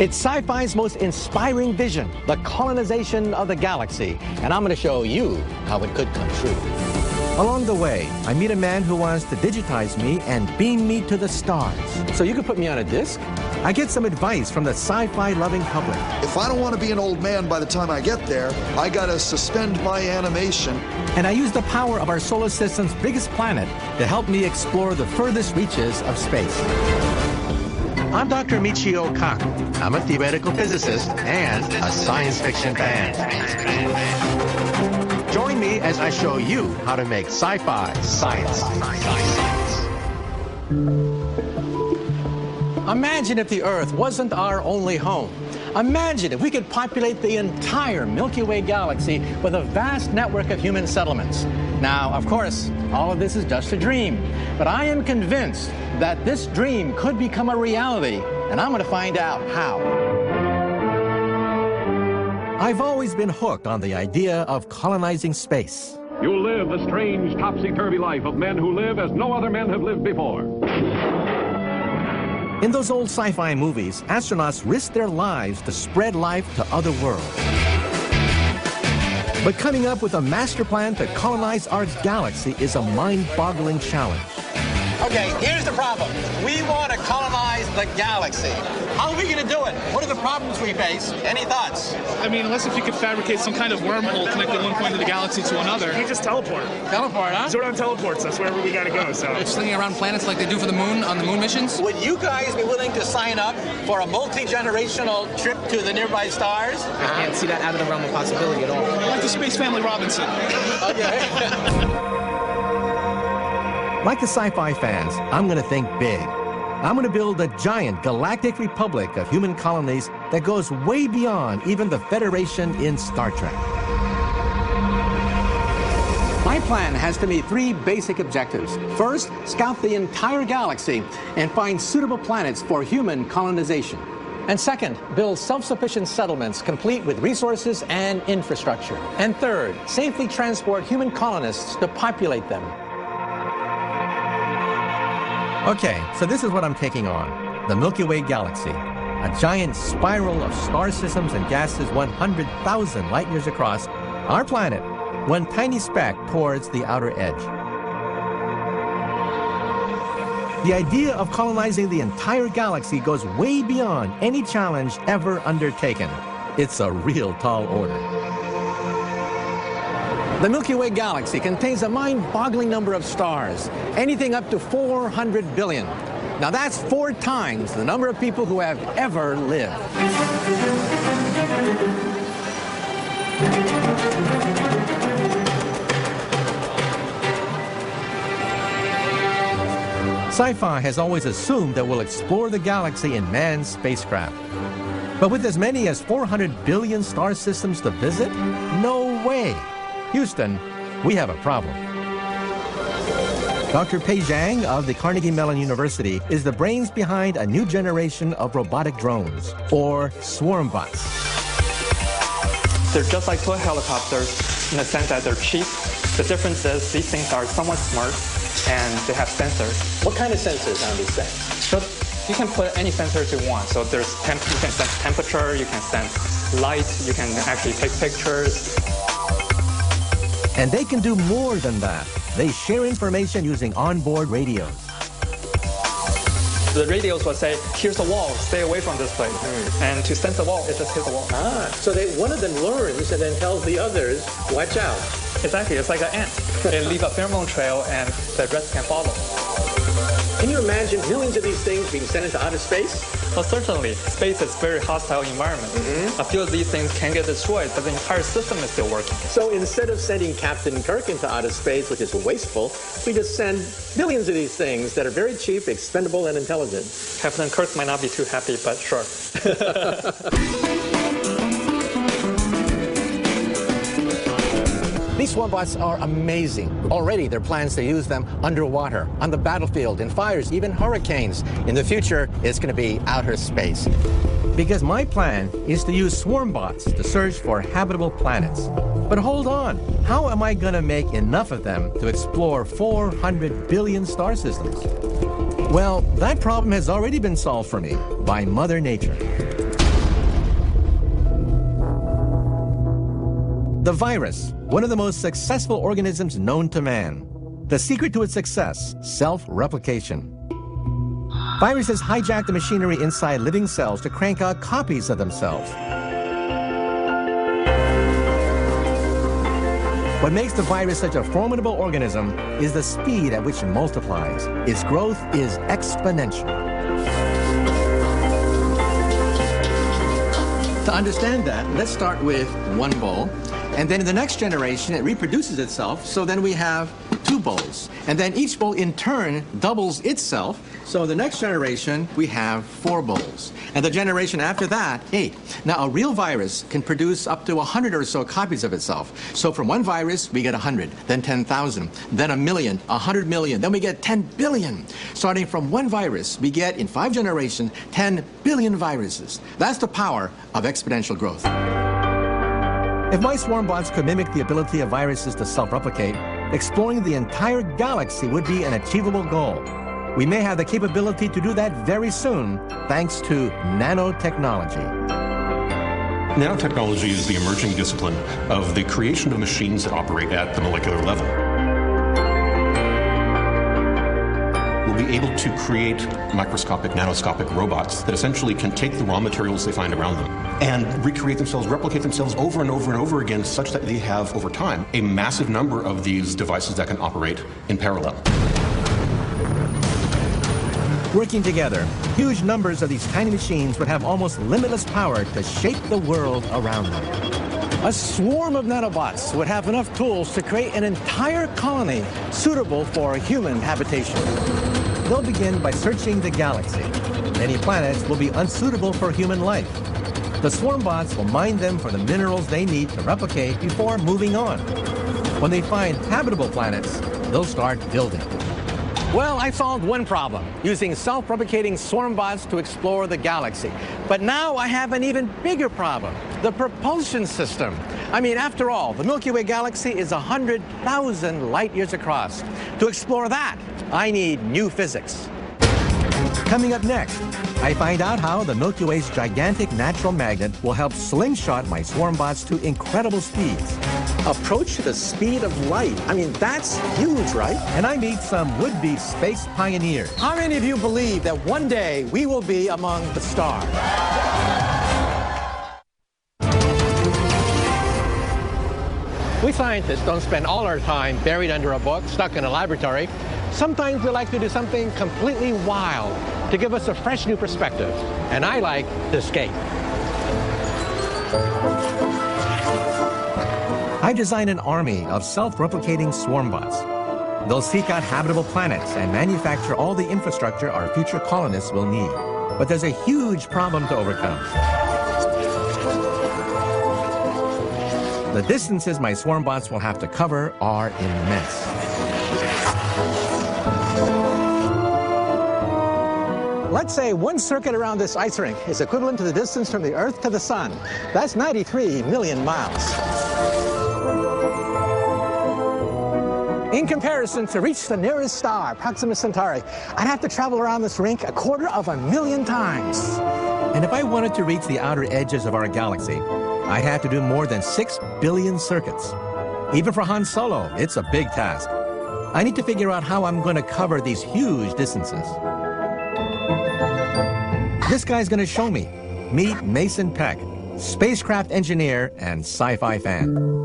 It's sci-fi's most inspiring vision, the colonization of the galaxy. And I'm going to show you how it could come true. Along the way, I meet a man who wants to digitize me and beam me to the stars. So you could put me on a disc? I get some advice from the sci-fi loving public. If I don't want to be an old man by the time I get there, I gotta suspend my animation. And I use the power of our solar system's biggest planet to help me explore the furthest reaches of space. I'm Dr. Michio Kaku. I'm a theoretical physicist and a science fiction fan. Join me as I show you how to make sci-fi science. Imagine if the Earth wasn't our only home. Imagine if we could populate the entire Milky Way galaxy with a vast network of human settlements. Now, of course, all of this is just a dream, but I am convinced that this dream could become a reality, and I'm going to find out how. I've always been hooked on the idea of colonizing space. You'll live the strange, topsy-turvy life of men who live as no other men have lived before. In those old sci-fi movies, astronauts risk their lives to spread life to other worlds. But coming up with a master plan to colonize our galaxy is a mind-boggling challenge. Okay, here's the problem. We want to colonize the galaxy. How are we going to do it? What are the problems we face? Any thoughts? I mean, unless if you could fabricate some kind of wormhole connecting one point of the galaxy to another. You just teleport. Teleport, huh? Zordon teleports us wherever we gotta go, so. Slinging around planets like they do for the moon on the moon missions? Would you guys be willing to sign up for a multi-generational trip to the nearby stars? I can't see that out of the realm of possibility at all. Like the Space Family Robinson. Okay. Like the sci-fi fans, I'm going to think big. I'm going to build a giant galactic republic of human colonies that goes way beyond even the Federation in Star Trek. My plan has to meet three basic objectives. First, scout the entire galaxy and find suitable planets for human colonization. And second, build self-sufficient settlements complete with resources and infrastructure. And third, safely transport human colonists to populate them. Okay, so this is what I'm taking on. The Milky Way galaxy, a giant spiral of star systems and gases 100,000 light years across. Our planet, one tiny speck towards the outer edge. The idea of colonizing the entire galaxy goes way beyond any challenge ever undertaken. It's a real tall order. The Milky Way galaxy contains a mind-boggling number of stars, anything up to 400 billion. Now that's 4 times the number of people who have ever lived. Sci-fi has always assumed that we'll explore the galaxy in manned spacecraft. But with as many as 400 billion star systems to visit? No way! Houston, we have a problem. Dr. Pei Zhang of the Carnegie Mellon University is the brains behind a new generation of robotic drones, or swarm bots. They're just like toy helicopters in the sense that they're cheap. The difference is these things are somewhat smart and they have sensors. What kind of sensors on these things? So you can put any sensors you want. So there's you can sense temperature, you can sense light, you can actually take pictures. And they can do more than that. They share information using onboard radios. The radios will say, here's a wall, stay away from this place. And to sense the wall, it just hits the wall. So one of them learns and then tells the others, watch out. Exactly, it's like an ant. They leave a pheromone trail and the rest can follow. Can you imagine millions of these things being sent into outer space? Well, certainly. Space is a very hostile environment. A few of these things can get destroyed, but the entire system is still working. So instead of sending Captain Kirk into outer space, which is wasteful, we just send billions of these things that are very cheap, expendable, and intelligent. Captain Kirk might not be too happy, but sure. These swarm bots are amazing. Already there are plans to use them underwater, on the battlefield, in fires, even hurricanes. In the future, it's going to be outer space. Because my plan is to use swarm bots to search for habitable planets. But hold on, how am I going to make enough of them to explore 400 billion star systems? Well, that problem has already been solved for me by Mother Nature. The virus, one of the most successful organisms known to man. The secret to its success, self-replication. Viruses hijack the machinery inside living cells to crank out copies of themselves. What makes the virus such a formidable organism is the speed at which it multiplies. Its growth is exponential. To understand that, let's start with one bowl. And then in the next generation, it reproduces itself. So then we have 2 bowls. And then each bowl in turn doubles itself. So the next generation, we have 4 bowls. And the generation after that, 8. Now, a real virus can produce up to 100 or so copies of itself. So from one virus, we get 100, then 10,000, then 1 million, 100 million, then we get 10 billion. Starting from one virus, we get, in 5 generations, 10 billion viruses. That's the power of exponential growth. If my swarm bots could mimic the ability of viruses to self-replicate, exploring the entire galaxy would be an achievable goal. We may have the capability to do that very soon, thanks to nanotechnology. Nanotechnology is the emerging discipline of the creation of machines that operate at the molecular level. We'll be able to create microscopic, nanoscopic robots that essentially can take the raw materials they find around them and recreate themselves, replicate themselves over and over and over again, such that they have, over time, a massive number of these devices that can operate in parallel. Working together, huge numbers of these tiny machines would have almost limitless power to shape the world around them. A swarm of nanobots would have enough tools to create an entire colony suitable for human habitation. They'll begin by searching the galaxy. Many planets will be unsuitable for human life. The swarm bots will mine them for the minerals they need to replicate before moving on. When they find habitable planets, they'll start building. Well, I solved one problem, using self-replicating swarm bots to explore the galaxy. But now I have an even bigger problem, the propulsion system. I mean, after all, the Milky Way galaxy is 100,000 light years across. To explore that, I need new physics. Coming up next, I find out how the Milky Way's gigantic natural magnet will help slingshot my swarm bots to incredible speeds. Approach the speed of light. I mean, that's huge, right? And I meet some would-be space pioneers. How many of you believe that one day we will be among the stars? We scientists don't spend all our time buried under a book, stuck in a laboratory. Sometimes we like to do something completely wild to give us a fresh new perspective. And I like to escape. I designed an army of self-replicating swarm bots. They'll seek out habitable planets and manufacture all the infrastructure our future colonists will need. But there's a huge problem to overcome. The distances my swarm bots will have to cover are immense. Let's say one circuit around this ice rink is equivalent to the distance from the Earth to the Sun. That's 93 million miles. In comparison, to reach the nearest star, Proxima Centauri, I'd have to travel around this rink 250,000 times. And if I wanted to reach the outer edges of our galaxy, I'd have to do more than 6 billion circuits. Even for Han Solo, it's a big task. I need to figure out how I'm going to cover these huge distances. This guy's going to show me. Meet Mason Peck, spacecraft engineer and sci-fi fan.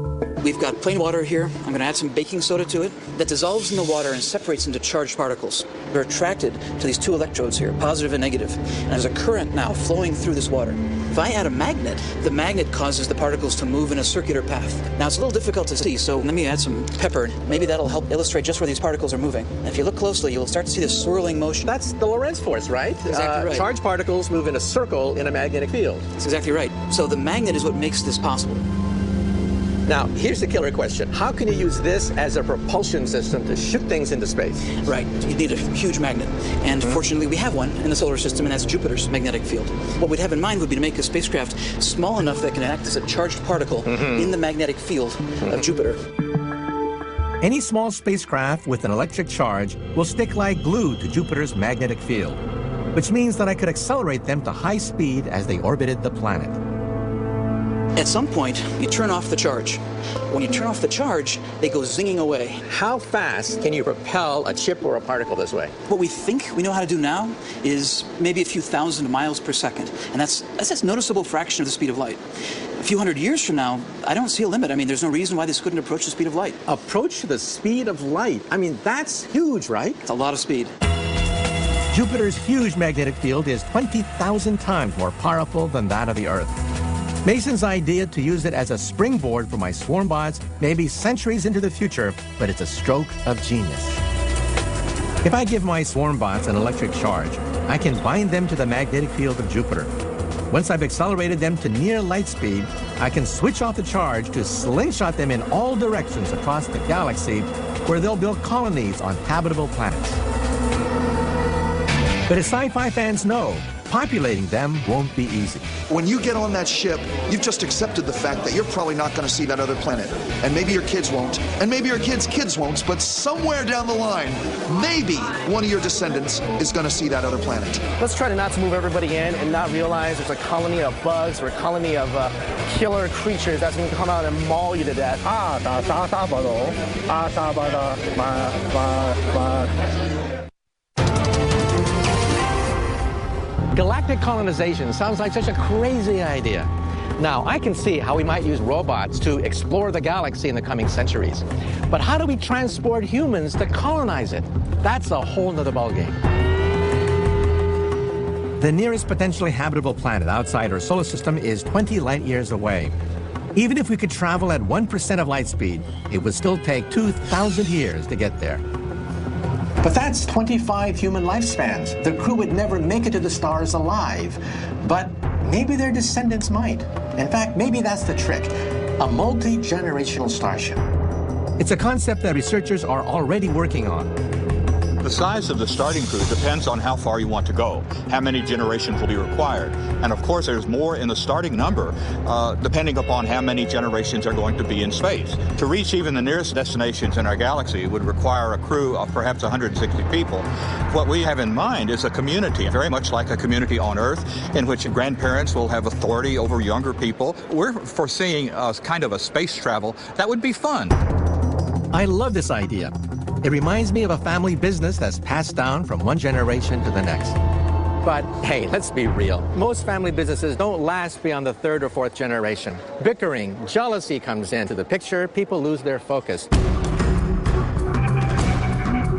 We've got plain water here. I'm going to add some baking soda to it. That dissolves in the water and separates into charged particles. They're attracted to these 2 electrodes here, positive and negative. And there's a current now flowing through this water. If I add a magnet, the magnet causes the particles to move in a circular path. Now, it's a little difficult to see, so let me add some pepper. Maybe that'll help illustrate just where these particles are moving. And if you look closely, you'll start to see this swirling motion. That's the Lorentz force, right? Exactly right. Charged particles move in a circle in a magnetic field. That's exactly right. So the magnet is what makes this possible. Now, here's the killer question. How can you use this as a propulsion system to shoot things into space? Right. You need a huge magnet. And fortunately, we have one in the solar system, and that's Jupiter's magnetic field. What we'd have in mind would be to make a spacecraft small enough that it can act as a charged particle in the magnetic field of Jupiter. Any small spacecraft with an electric charge will stick like glue to Jupiter's magnetic field, which means that I could accelerate them to high speed as they orbited the planet. At some point, you turn off the charge. When you turn off the charge, they go zinging away. How fast can you propel a chip or a particle this way? What we think we know how to do now is maybe a few thousand miles per second. And that's a noticeable fraction of the speed of light. A few hundred years from now, I don't see a limit. I mean, there's no reason why this couldn't approach the speed of light. Approach the speed of light? I mean, that's huge, right? It's a lot of speed. Jupiter's huge magnetic field is 20,000 times more powerful than that of the Earth. Mason's idea to use it as a springboard for my swarm bots may be centuries into the future, but it's a stroke of genius. If I give my swarm bots an electric charge, I can bind them to the magnetic field of Jupiter. Once I've accelerated them to near light speed, I can switch off the charge to slingshot them in all directions across the galaxy, where they'll build colonies on habitable planets. But as sci-fi fans know, populating them won't be easy. When you get on that ship, you've just accepted the fact that you're probably not going to see that other planet. And maybe your kids won't, and maybe your kids' kids won't, but somewhere down the line, maybe one of your descendants is going to see that other planet. Let's try to not to move everybody in and not realize there's a colony of bugs or a colony of killer creatures that's going to come out and maul you to death. Galactic colonization sounds like such a crazy idea. Now, I can see how we might use robots to explore the galaxy in the coming centuries. But how do we transport humans to colonize it? That's a whole nother ballgame. The nearest potentially habitable planet outside our solar system is 20 light years away. Even if we could travel at 1% of light speed, it would still take 2,000 years to get there. But that's 25 human lifespans. The crew would never make it to the stars alive. But maybe their descendants might. In fact, maybe that's the trick. A multi-generational starship. It's a concept that researchers are already working on. The size of the starting crew depends on how far you want to go, how many generations will be required. And of course, there's more in the starting number, depending upon how many generations are going to be in space. To reach even the nearest destinations in our galaxy would require a crew of perhaps 160 people. What we have in mind is a community, very much like a community on Earth, in which grandparents will have authority over younger people. We're foreseeing a kind of a space travel that would be fun. I love this idea. It reminds me of a family business that's passed down from one generation to the next. But hey, let's be real. Most family businesses don't last beyond the third or fourth generation. Bickering, jealousy comes into the picture, people lose their focus.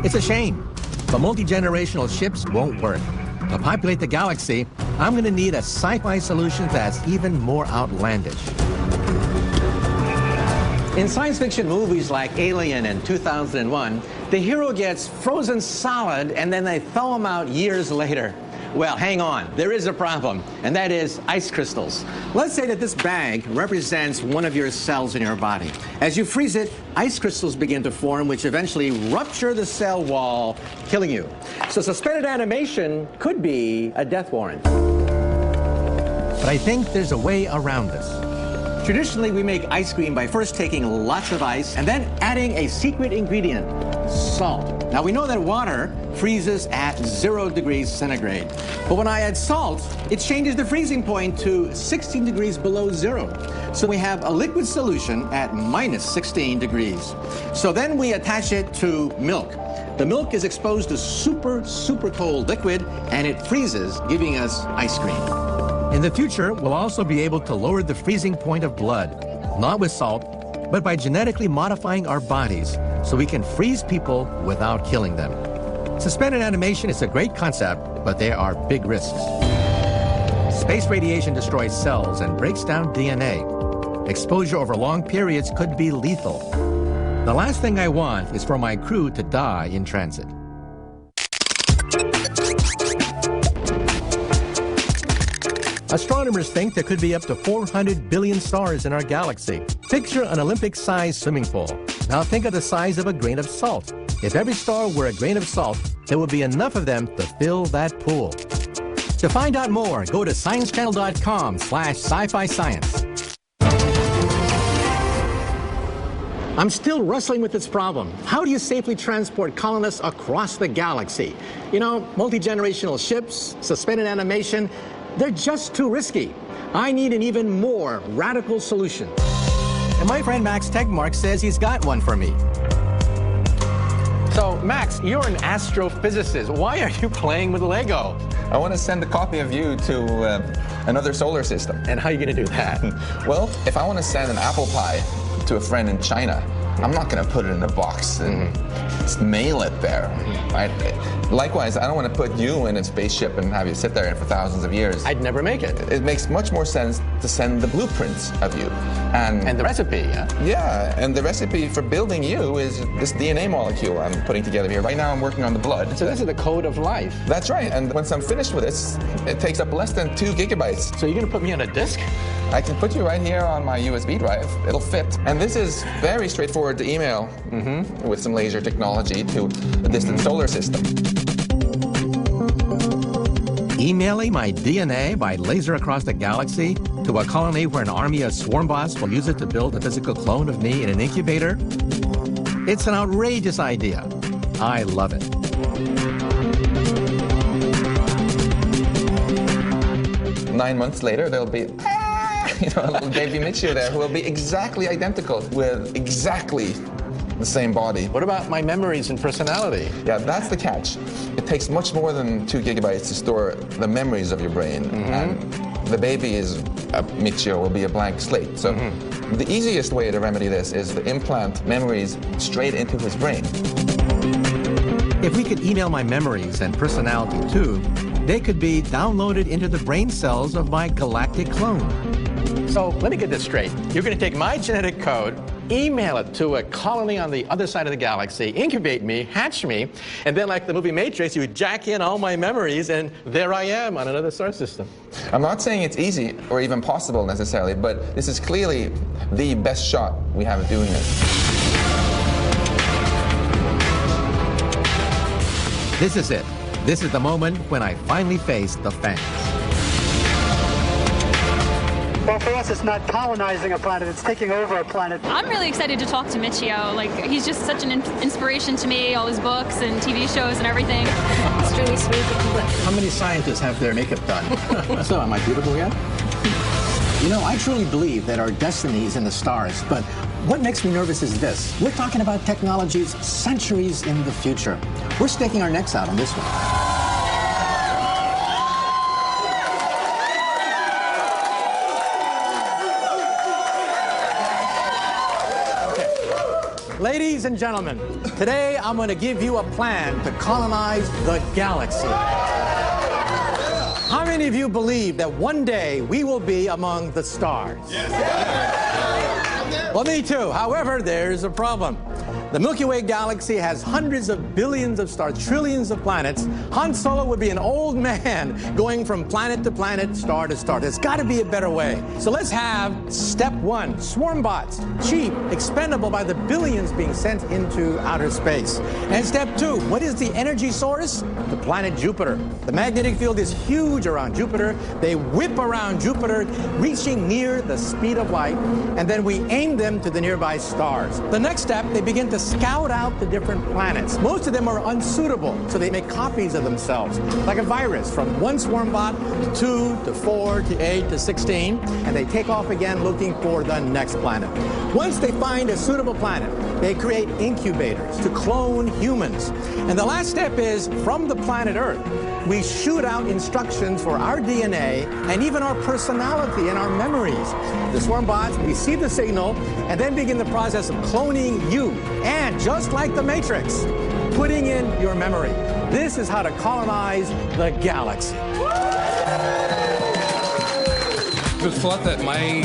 It's a shame, but multi-generational ships won't work. To populate the galaxy, I'm going to need a sci-fi solution that's even more outlandish. In science fiction movies like Alien and 2001, the hero gets frozen solid and then they thaw him out years later. Well, hang on, there is a problem, and that is ice crystals. Let's say that this bag represents one of your cells in your body. As you freeze it, ice crystals begin to form, which eventually rupture the cell wall, killing you. So suspended animation could be a death warrant. But I think there's a way around this. Traditionally, we make ice cream by first taking lots of ice and then adding a secret ingredient, salt. Now, we know that water freezes at 0 degrees centigrade. But when I add salt, it changes the freezing point to 16 degrees below zero. So we have a liquid solution at minus 16 degrees. So then we attach it to milk. The milk is exposed to super cold liquid, and it freezes, giving us ice cream. In the future, we'll also be able to lower the freezing point of blood, not with salt, but by genetically modifying our bodies so we can freeze people without killing them. Suspended animation is a great concept, but there are big risks. Space radiation destroys cells and breaks down DNA. Exposure over long periods could be lethal. The last thing I want is for my crew to die in transit. Astronomers think there could be up to 400 billion stars in our galaxy. Picture an Olympic-sized swimming pool. Now think of the size of a grain of salt. If every star were a grain of salt, there would be enough of them to fill that pool. To find out more, go to sciencechannel.com/sci-fi science. I'm still wrestling with this problem. How do you safely transport colonists across the galaxy? You know, multi-generational ships, suspended animation, they're just too risky. I need an even more radical solution. And my friend Max Tegmark says he's got one for me. So, Max, you're an astrophysicist. Why are you playing with Lego? I want to send a copy of you to another solar system. And how are you going to do that? Well, if I want to send an apple pie to a friend in China, I'm not going to put it in a box and just mail it there. Right? Likewise, I don't want to put you in a spaceship and have you sit there for thousands of years. I'd never make it. It makes much more sense to send the blueprints of you. And the recipe, yeah? Yeah, and the recipe for building you is this DNA molecule I'm putting together here. Right now I'm working on the blood. So this is the code of life. That's right, and once I'm finished with this, it takes up less than 2 gigabytes. So you're going to put me on a disk? I can put you right here on my USB drive. It'll fit. And this is very straightforward to email with some laser technology to a distant solar system. Emailing my DNA by laser across the galaxy to a colony where an army of swarm bots will use it to build a physical clone of me in an incubator? It's an outrageous idea. I love it. Nine months later, there'll be a little baby Michio there who will be exactly identical with exactly the same body. What about my memories and personality? Yeah, that's the catch. It takes much more than 2 gigabytes to store the memories of your brain. And the baby Michio will be a blank slate. So the easiest way to remedy this is to implant memories straight into his brain. If we could email my memories and personality too, they could be downloaded into the brain cells of my galactic clone. So let me get this straight. You're going to take my genetic code, email it to a colony on the other side of the galaxy, incubate me, hatch me, and then like the movie Matrix, you jack in all my memories, and there I am on another star system. I'm not saying it's easy or even possible necessarily, but this is clearly the best shot we have at doing this. This is it. This is the moment when I finally face the fans. Well, for us, it's not colonizing a planet, it's taking over a planet. I'm really excited to talk to Michio. Like, he's just such an inspiration to me, all his books and TV shows and everything. It's really sweet. How many scientists have their makeup done? So, am I beautiful yet? You know, I truly believe that our destiny is in the stars, but what makes me nervous is this. We're talking about technologies centuries in the future. We're staking our necks out on this one. Ladies and gentlemen, today I'm going to give you a plan to colonize the galaxy. How many of you believe that one day we will be among the stars? Yes. Well, me too. However, there's a problem. The Milky Way galaxy has hundreds of billions of stars, trillions of planets. Han Solo would be an old man going from planet to planet, star to star. There's got to be a better way. So let's have step one, swarm bots, cheap, expendable by the billions being sent into outer space. And step two, what is the energy source? The planet Jupiter. The magnetic field is huge around Jupiter. They whip around Jupiter, reaching near the speed of light, and then we aim them to the nearby stars. The next step, they begin to scout out the different planets. Most of them are unsuitable, so they make copies of themselves, like a virus, from one swarm bot to 2 to 4 to 8 to 16, and they take off again looking for the next planet. Once they find a suitable planet, they create incubators to clone humans. And the last step is, from the planet Earth, we shoot out instructions for our DNA and even our personality and our memories. The swarm bots receive the signal and then begin the process of cloning you, and just like the Matrix, putting in your memory. This is how to colonize the galaxy. The thought that my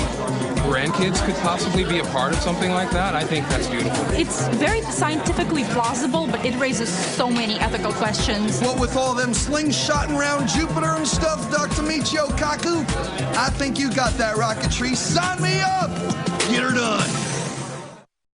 grandkids could possibly be a part of something like that, I think that's beautiful. It's very scientifically plausible, but it raises so many ethical questions. What with all them slingshotting around Jupiter and stuff, Dr. Michio Kaku? I think you got that rocketry. Sign me up! Get her done!